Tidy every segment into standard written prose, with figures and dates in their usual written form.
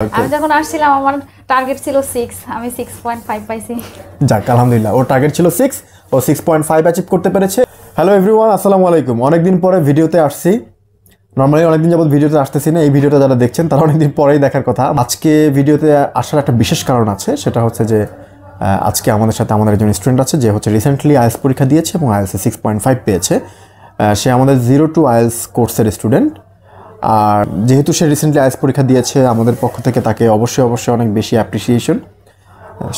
আমি যখন আসছিলাম আমার টার্গেট ছিল 6, আমি 6.5 পাইছি। যাক আলহামদুলিল্লাহ, ওর টার্গেট ছিল 6, ও 6.5 অ্যাচিভ করতে পেরেছে। হ্যালো এভরিওয়ান, আসসালামু আলাইকুম। অনেকদিন পরে ভিডিওতে আসছি। নর্মালি অনেকদিন যাবত ভিডিওতে আসতেছি না। এই ভিডিওটা যারা দেখছেন তারা অনেকদিন পরেই দেখার কথা। আজকে ভিডিওতে আসার একটা বিশেষ কারণ আছে, সেটা হচ্ছে যে আজকে আমাদের সাথে আমাদের একজন স্টুডেন্ট আছে যে হচ্ছে রিসেন্টলি আইএলস পরীক্ষা দিয়েছে এবং আইএলসে 6.5 পেয়েছে। সে আমাদের 0 to আইএলস কোর্সের স্টুডেন্ট। আর যেহেতু সে রিসেন্টলি আইএলস পরীক্ষা দিয়েছে, আমাদের পক্ষ থেকে তাকে অবশ্যই অনেক বেশি অ্যাপ্রিসিয়েশন।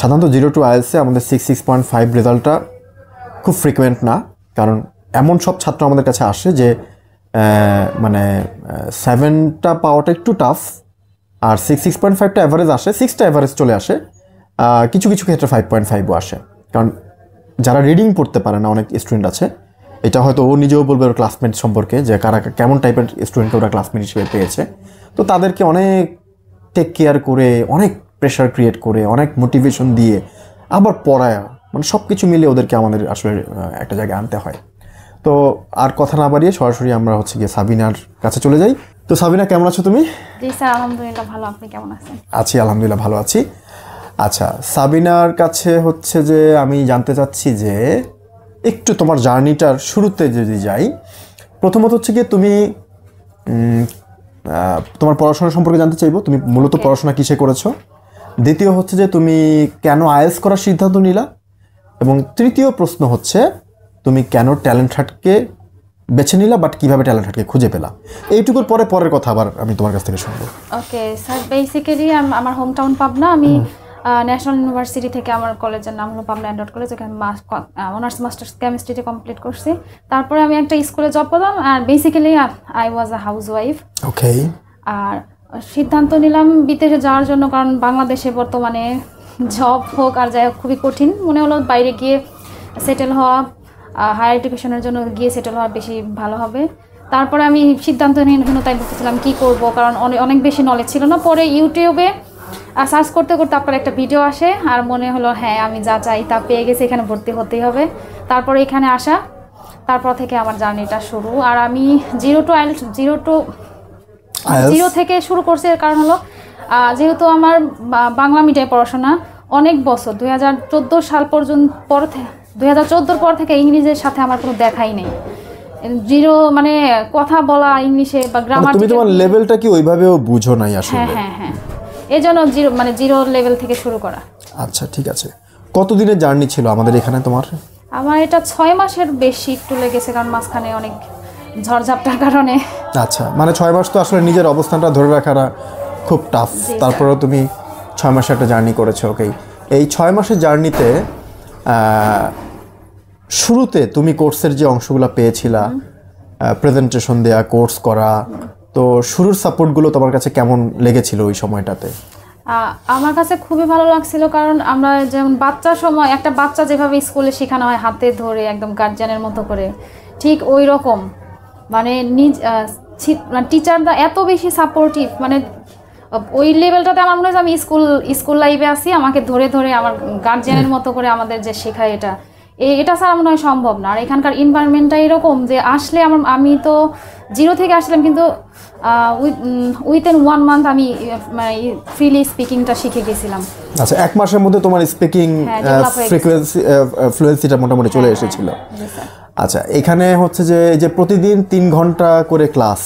সাধারণত 0 to আইএলসে আমাদের 6.5 রেজাল্টটা খুব ফ্রিকুয়েন্ট না, কারণ এমন সব ছাত্র আমাদের কাছে আসে যে মানে 7টা পাওয়াটা একটু টাফ, আর 6.5টা অ্যাভারেজ আসে, 6টা অ্যাভারেজ চলে আসে, কিছু কিছু ক্ষেত্রে 5.5ও আসে। কারণ যারা রিডিং পড়তে পারে না অনেক স্টুডেন্ট আছে, এটা হয়তো ও নিজেও বলবে ওর ক্লাসমেট সম্পর্কে যে কারা কেমন টাইপের স্টুডেন্টকে ওরা ক্লাসমেট হিসেবে পেয়েছে। তো তাদেরকে অনেক টেক কেয়ার করে, অনেক প্রেশার ক্রিয়েট করে, অনেক মোটিভেশন দিয়ে আবার পড়ায়, মানে সব কিছু মিলে ওদেরকে আমাদের আসলে একটা জায়গায় আনতে হয়। তো আর কথা না বাড়িয়ে সরাসরি আমরা হচ্ছে গিয়ে সাবিনার কাছে চলে যাই। তো সাবিনা, কেমন আছো তুমি? জি স্যার, আলহামদুলিল্লাহ ভালো। আপনি কেমন আছেন? আছি, আলহামদুলিল্লাহ ভালো আছি। আচ্ছা, সাবিনার কাছে হচ্ছে যে আমি জানতে চাচ্ছি যে একটু তোমার জার্নিটার শুরুতে যদি যাই, প্রথমত হচ্ছে গিয়ে তুমি তোমার পড়াশোনা সম্পর্কে জানতে চাইবো। তুমি মূলত পড়াশোনা কিসে করেছো? দ্বিতীয় হচ্ছে যে তুমি কেন আইএলস করার সিদ্ধান্ত নিলা? এবং তৃতীয় প্রশ্ন হচ্ছে তুমি কেন ট্যালেন্ট হান্টকে বেছে নিলা, বাট কিভাবে ট্যালেন্ট হান্টকে খুঁজে পেলা? এইটুকুর পরের কথা আবার আমি তোমার কাছ থেকে শুনবো। ওকে স্যার, বেসিক্যালি আমার হোম টাউন পাবনা। আমি ন্যাশনাল ইউনিভার্সিটি থেকে আমার কলেজের নাম হলো পাবনা অ্যান্ড কলেজ, ওখানে অনার্স মাস্টার্স কেমিস্ট্রিতে কমপ্লিট করছি। তারপরে আমি একটা স্কুলে জব পেলাম, আর basically I was a housewife. Okay. আর সিদ্ধান্ত নিলাম বিদেশে যাওয়ার জন্য, কারণ বাংলাদেশে বর্তমানে জব হোক আর যাই হোক খুবই কঠিন। মনে হলো বাইরে গিয়ে সেটেল হওয়া, হায়ার এডুকেশনের জন্য গিয়ে সেটেল হওয়া বেশি ভালো হবে। তারপরে আমি সিদ্ধান্তহীনতায় ভুগতেছিলাম কী করব, কারণ অনেক বেশি নলেজ ছিল না। পরে ইউটিউবে সার্চ করতে করতে আপনার একটা ভিডিও আসে, আর মনে হলো হ্যাঁ আমি যা চাই তা পেয়ে গেছি, এখানে ভর্তি হতেই হবে। তারপরে এখানে আসা, তারপর থেকে আমার জার্নিটা শুরু। আর আমি জিরো থেকে শুরু করছি। এর কারণ হলো যেহেতু আমার বাংলা মিডিয়ায় পড়াশোনা অনেক বছর, 2014 সাল পর্যন্ত, 2014 পর থেকে ইংলিশের সাথে আমার কোনো দেখাই নেই। জিরো মানে কথা বলা ইংলিশে বা গ্রামার, তুমি তোমার লেভেলটা কি ওইভাবেও বুঝো নাই আসলে? হ্যাঁ, এই জন্য জিরো লেভেল থেকে শুরু করা। আচ্ছা, ঠিক আছে। কতদিনের জার্নি ছিল আমাদের এখানে তোমার? আমার এটা 6 মাসের বেশি একটু লেগেছে, কারণ মাঝখানে অনেক ঝড়ঝাপটার কারণে। আচ্ছা, মানে 6 মাস তো আসলে নিজের অবস্থানটা ধরে রাখাটা খুব টাফ। তারপরেও তুমি 6 মাসে একটা জার্নি করেছো। ওকে, এই 6 মাসের জার্নিতে শুরুতে তুমি কোর্সের যে অংশগুলো পেয়েছিলা, প্রেজেন্টেশন দেয়া, কোর্স করা, তো শুরুর সাপোর্টগুলো তোমার কাছে কেমন লেগেছিল ওই সময়টাতে? আমার কাছে খুবই ভালো লাগছিল, কারণ আমরা যেমন বাচ্চার সময় একটা বাচ্চা যেভাবে স্কুলে শেখানো হয় হাতে ধরে একদম গার্জিয়ানের মতো করে, ঠিক ওই রকম মানে টিচাররা এত বেশি সাপোর্টিভ, মানে ওই লেভেলটাতে আমার মনে হয় আমি স্কুল লাইফে আছি। আমাকে ধরে ধরে আমার গার্জিয়ানের মতো করে আমাদের যে শেখায়, এটা ছাড়া মনে হয় সম্ভব না। আর এখানকার এনভায়রনমেন্টটা এরকম যে আসলে আমি তো জিরো থেকে আসলাম, কিন্তু উইথিন 1 মান্থ আমি ফ্রিলি স্পিকিংটা শিখে গেছিলাম। আচ্ছা, 1 মাসের মধ্যে তোমার স্পিকিং ফ্লুয়েন্সিটা মোটামুটি চলে এসেছিল। আচ্ছা, এখানে হচ্ছে যে প্রতিদিন 3 ঘন্টা করে ক্লাস,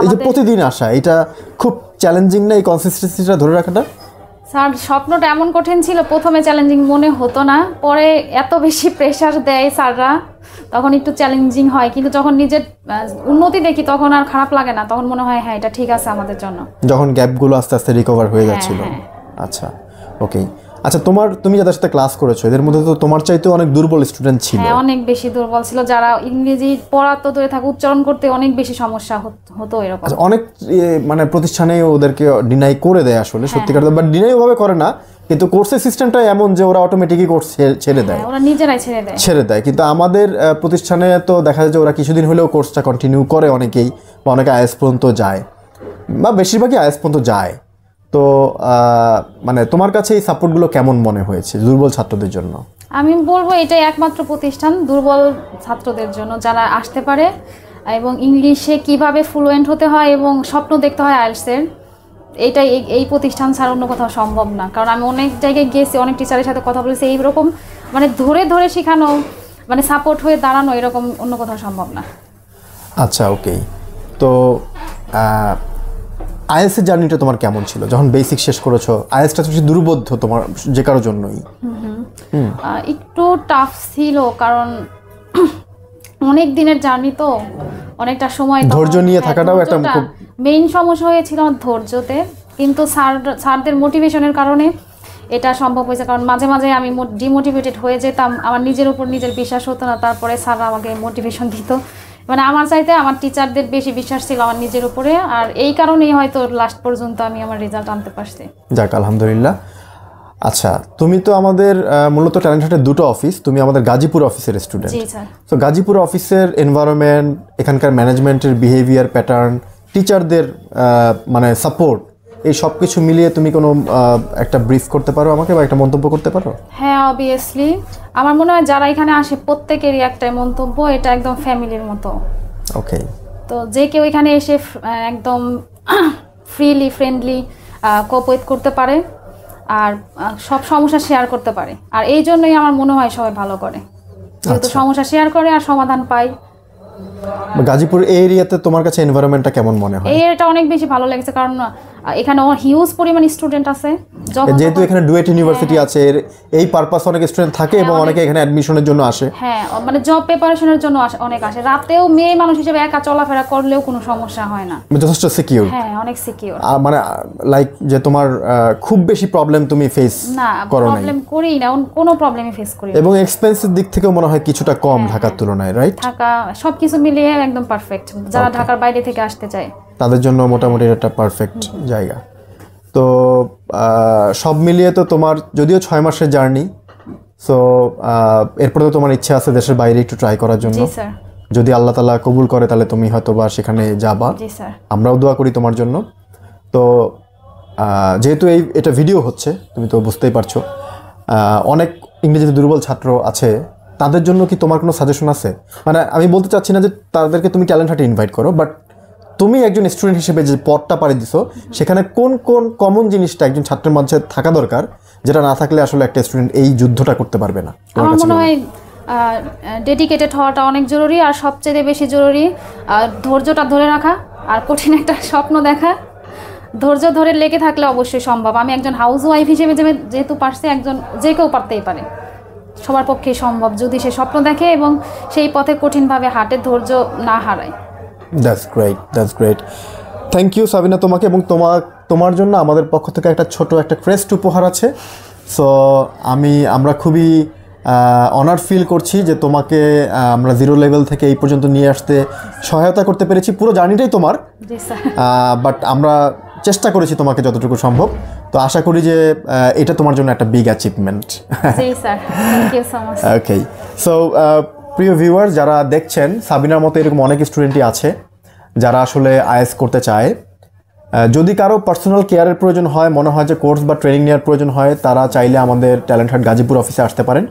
এই যে প্রতিদিন আসা, এটা খুব চ্যালেঞ্জিং না এই কনসিস্টেন্সিটা ধরে রাখাটা? স্যার, স্বপ্নটা এমন কঠিন ছিল, প্রথমে চ্যালেঞ্জিং মনে হতো না, পরে এত বেশি প্রেশার দেয় স্যাররা, তখন একটু চ্যালেঞ্জিং হয়। কিন্তু যখন নিজের উন্নতি দেখি তখন আর খারাপ লাগে না, তখন মনে হয় হ্যাঁ এটা ঠিক আছে আমাদের জন্য, যখন গ্যাপগুলো আস্তে আস্তে রিকভার হয়ে যাচ্ছিল। আচ্ছা, ওকে। আচ্ছা, তুমি যাদের সাথে ক্লাস করেছো এদের মধ্যে তো তোমার চাইতে অনেক দুর্বল স্টুডেন্ট ছিল। হ্যাঁ, অনেক বেশি দুর্বল ছিল, যারা ইংরেজি পড়া তো দূরে থাকে, উচ্চারণ করতে অনেক বেশি সমস্যা হতো এরকম। আচ্ছা, অনেক মানে প্রতিষ্ঠানে ওদেরকে ডিনাই করে দেয় আসলে, সত্যিকার, বাট ডিনাই ওভাবে করে না, কিন্তু কোর্সের সিস্টেমটা এমন যে ওরা অটোমেটিকই কোর্স ছেড়ে দেয়, ওরা নিজেরাই ছেড়ে দেয়। কিন্তু আমাদের প্রতিষ্ঠানে তো দেখা যায় যে ওরা কিছুদিন হলেও কোর্সটা কন্টিনিউ করে অনেকেই, বা অনেকে আইএস পর্যন্ত যায়, বা বেশিরভাগই আইএস পর্যন্ত যায়। তো মানে তোমার কাছে এই সাপোর্টগুলো কেমন মনে হয়েছে দুর্বল ছাত্রদের জন্য? আমি বলবো এটাই একমাত্র প্রতিষ্ঠান দুর্বল ছাত্রদের জন্য, যারা আসতে পারে এবং ইংলিশে কিভাবে ফ্লুয়েন্ট হতে হয় এবং স্বপ্ন দেখতে হয় আইএলটিএস এর, এইটাই এই প্রতিষ্ঠান ছাড়া অন্য কোথাও সম্ভব না, কারণ আমি অনেক জায়গায় গেছি, অনেক টিচারের সাথে কথা বলেছি, এইরকম মানে ধরে ধরে শেখানো, মানে সাপোর্ট হয়ে দাঁড়ানো, এরকম অন্য কোথাও সম্ভব না। আচ্ছা, ওকে। তো আইএসের জার্নিটা তোমার কেমন ছিল যখন বেসিক শেষ করেছো? আইএসটা বেশি দুর্বোধ্য তোমার যে কারোর জন্যই? একটু টাফ ছিল, কারণ অনেক দিনের জার্নি, তো অনেকটা সময়, ধৈর্য নিয়ে থাকাটাও একটা খুব মেইন সমস্যা হয়েছিল আমার ধৈর্যতে, কিন্তু স্যারদের মোটিভেশনের কারণে এটা সম্ভব হয়েছে। কারণ মাঝে মাঝে আমি ডিমোটিভেটেড হয়ে যেতাম, আমার নিজের উপর নিজের বিশ্বাস হতো না, তারপরে স্যাররা আমাকে মোটিভেশন দিত। মানে আমার চাইতে আমার টিচারদের বেশি বিশ্বাস ছিল আমার নিজের উপরে, আর এই কারণেই হয়তো লাস্ট পর্যন্ত আমি আমার রেজাল্ট আনতে পারছি। যাক, আলহামদুলিল্লাহ। আচ্ছা, তুমি তো আমাদের মূলত ট্যালেন্ট হান্টের দুটো অফিস, তুমি আমাদের গাজীপুর অফিসের স্টুডেন্ট। জি স্যার। তো গাজীপুর অফিসের এনভায়রনমেন্ট, এখানকার ম্যানেজমেন্টের বিহেভিয়ার প্যাটার্ন, টিচারদের মানে সাপোর্ট, এই সব কিছু মিলিয়ে তুমি কোনো একটা ব্রিফ করতে পারো আমাকে, বা একটা মন্তব্য করতে পারো? হ্যাঁ, অবভিয়াসলি আমার মনে হয় যারা এখানে আসে প্রত্যেকেরই একটাই মন্তব্য, এটা একদম ফ্যামিলির মতো। ওকে। তো যে কেউ এখানে এসে একদম ফ্রিলি ফ্রেন্ডলি কোঅপারেট করতে পারে, আর সব সমস্যা শেয়ার করতে পারে, আর এই জন্যই আমার মনে হয় সবাই ভালো করে, যেহেতু সমস্যা শেয়ার করে আর সমাধান পায়। গাজীপুর এই এরিয়াতে তোমার কাছে এনভায়রনমেন্টটা কেমন মনে হয়? এই এরিয়াটা অনেক বেশি ভালো লেগেছে, কারণ এখানে হিউজ পরিমাণ স্টুডেন্ট আছে। যেহেতু এখানে ডুয়েট ইউনিভার্সিটি আছে, এই পারপাস অনেক স্টুডেন্ট থাকে এবং অনেকে এখানে অ্যাডমিশনের জন্য আসে। হ্যাঁ, মানে জব প্রিপারেশনের জন্য অনেক আসে। রাতেও মেয়ে মানুষ হিসেবে একা চলাফেরা করলেও কোনো সমস্যা হয় না, যথেষ্ট সিকিউর। হ্যাঁ, অনেক সিকিউর। মানে লাইক যে তোমার খুব বেশি প্রবলেম তুমি ফেস করো না? প্রবলেম করি না, কোনো প্রবলেমই ফেস করি না। এবং এক্সপেন্সের দিক থেকেও মনে হয় কিছুটা কম ঢাকার তুলনায়, রাইট? ঢাকা সবকিছু মিলিয়ে একদম পারফেক্ট, যারা ঢাকার বাইরে থেকে আসতে চায় তাদের জন্য মোটামুটি একটা পারফেক্ট জায়গা। তো সব মিলিয়ে তো তোমার যদিও 6 মাসের জার্নি, সো এরপরে তো তোমার ইচ্ছা আছে দেশের বাইরে একটু ট্রাই করার জন্য। জি স্যার। যদি আল্লাহ তাআলা কবুল করে তাহলে তুমি হয়তো বা সেখানে যাবা। জি স্যার। আমরাও দোয়া করি তোমার জন্য। তো যেহেতু এটা ভিডিও হচ্ছে, তুমি তো বুঝতেই পারছো, অনেক ইংরেজিতে দুর্বল ছাত্র আছে, তাদের জন্য কি তোমার কোনো সাজেশন আছে? মানে আমি বলতে চাচ্ছি না যে তাদেরকে তুমি ট্যালেন্ট হান্টে ইনভাইট করো, বাট তুমি একজন স্টুডেন্ট হিসেবে যে পথটা পাড়ি দিছো, সেখানে কোন কোন কমন জিনিসটা একজন ছাত্রের মাঝে থাকা দরকার, যেটা না থাকলে আসলে একটা স্টুডেন্ট এই যুদ্ধটা করতে পারবে না? আমার মনে হয় ডেডিকেটেড হওয়াটা অনেক জরুরি, আর সবচেয়ে বেশি জরুরি ধৈর্যটা ধরে রাখা, আর কঠিন একটা স্বপ্ন দেখা। ধৈর্য ধরে লেগে থাকলে অবশ্যই সম্ভব। আমি একজন হাউস ওয়াইফ হিসেবে যেহেতু পারছি, একজন যে কেউ পারতেই পারে, সবার পক্ষেই সম্ভব যদি সে স্বপ্ন দেখে এবং সেই পথে কঠিনভাবে হাঁটে, ধৈর্য না হারায়। That's great, that's great. Thank you Sabina তোমাকে, এবং তোমার জন্য আমাদের পক্ষ থেকে একটা ছোট একটা ক্রেস্ট উপহার আছে। সো আমরা খুবই অনার ফিল করছি যে তোমাকে আমরা জিরো লেভেল থেকে এই পর্যন্ত নিয়ে আসতে সহায়তা করতে পেরেছি। পুরো জার্নিটাই তোমার, বাট আমরা চেষ্টা করেছি তোমাকে যতটুকু সম্ভব। তো আশা করি যে এটা তোমার জন্য একটা বিগ অ্যাচিভমেন্ট। ওকে, সো প্রিয় ভিউয়ার যারা দেখছেন, সাবিনার মতো এরকম অনেক স্টুডেন্টই আছে যারা আসলে আইএস করতে চায়। যদি কারো পার্সোনাল কেয়ারের প্রয়োজন হয়, মনে হয় যে কোর্স বা ট্রেনিং নেওয়ার প্রয়োজন হয়, তারা চাইলে আমাদের ট্যালেন্ট হান্ট গাজীপুর অফিসে আসতে পারেন।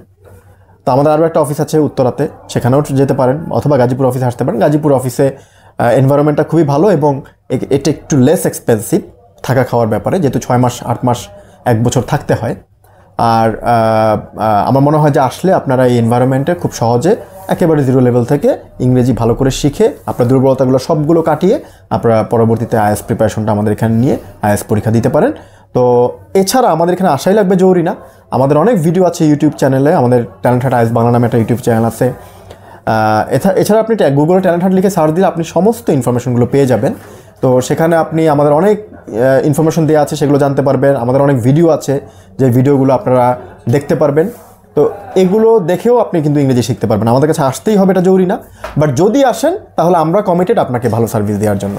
তো আমাদের আরও একটা অফিস আছে উত্তরাতে, সেখানেও যেতে পারেন, অথবা গাজীপুর অফিসে আসতে পারেন। গাজীপুর অফিসে এনভায়রনমেন্টটা খুবই ভালো এবং এটা একটু লেস এক্সপেন্সিভ থাকা খাওয়ার ব্যাপারে, যেহেতু 6 মাস 8 মাস 1 বছর থাকতে হয়। আর আমার মনে হয় যে আসলে আপনারা এই এনভায়রনমেন্টে খুব সহজে একেবারে জিরো লেভেল থেকে ইংরেজি ভালো করে শিখে আপনার দুর্বলতাগুলো সবগুলো কাটিয়ে আপনারা পরবর্তীতে আইএস প্রিপারেশনটা আমাদের এখানে নিয়ে আইএস পরীক্ষা দিতে পারেন। তো এছাড়া আমাদের এখানে আসাই লাগবে জরুরি না, আমাদের অনেক ভিডিও আছে ইউটিউব চ্যানেলে। আমাদের ট্যালেন্ট হান্ট আইএস বাংলা নামে একটা ইউটিউব চ্যানেল আছে। এছাড়া আপনি গুগলে ট্যালেন্ট হান্ট লিখে সার্চ দিলে আপনি সমস্ত ইনফরমেশনগুলো পেয়ে যাবেন। তো সেখানে আপনি আমাদের অনেক ইনফরমেশন দেওয়া আছে, সেগুলো জানতে পারবেন। আমাদের অনেক ভিডিও আছে, যে ভিডিওগুলো আপনারা দেখতে পারবেন। তো এগুলো দেখেও আপনি কিন্তু ইংরেজি শিখতে পারবেন। আমাদের কাছে আসতেই হবে এটা জরুরি না, বাট যদি আসেন তাহলে আমরা কমিটেড আপনাকে ভালো সার্ভিস দেওয়ার জন্য,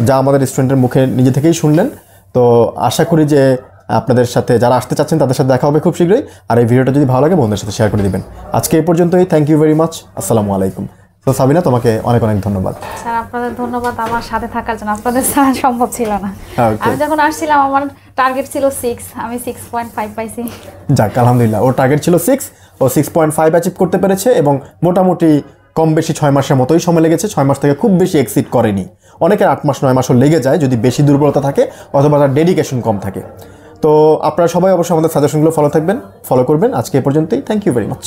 যা আমাদের স্টুডেন্টের মুখে নিজে থেকেই শুনলেন। তো আশা করি যে আপনাদের সাথে যারা আসতে চাচ্ছেন তাদের সাথে দেখা হবে খুব শীঘ্রই। আর এই ভিডিওটা যদি ভালো লাগে বন্ধুদের সাথে শেয়ার করে দিবেন। আজকে এই পর্যন্তই। Thank you very much. আসসালামু আলাইকুম। তো সাবিনা, তোমাকে অনেক অনেক ধন্যবাদ। স্যার আপনাদের ধন্যবাদ আমার সাথে থাকার জন্য, আপনাদের ছাড়া সম্ভব ছিল না। আমি যখন আসছিলাম আমার টার্গেট ছিল 6, আমি 6.5 পাইছি। যাক, আলহামদুলিল্লাহ। ওর টার্গেট ছিল 6, ও 6.5 অ্যাচিভ করতে পেরেছে এবং মোটামুটি কম বেশি 6 মাসের মতোই সময় লেগেছে, 6 মাস থেকে খুব বেশি এক্সিড করেনি। অনেকের 8 মাস 9 মাসও লেগে যায় যদি বেশি দুর্বলতা থাকে অথবা তার ডেডিকেশন কম থাকে। তো আপনারা সবাই অবশ্যই আমাদের সাজেশনগুলো ফলো করবেন। আজকে এ পর্যন্তই। Thank you very much.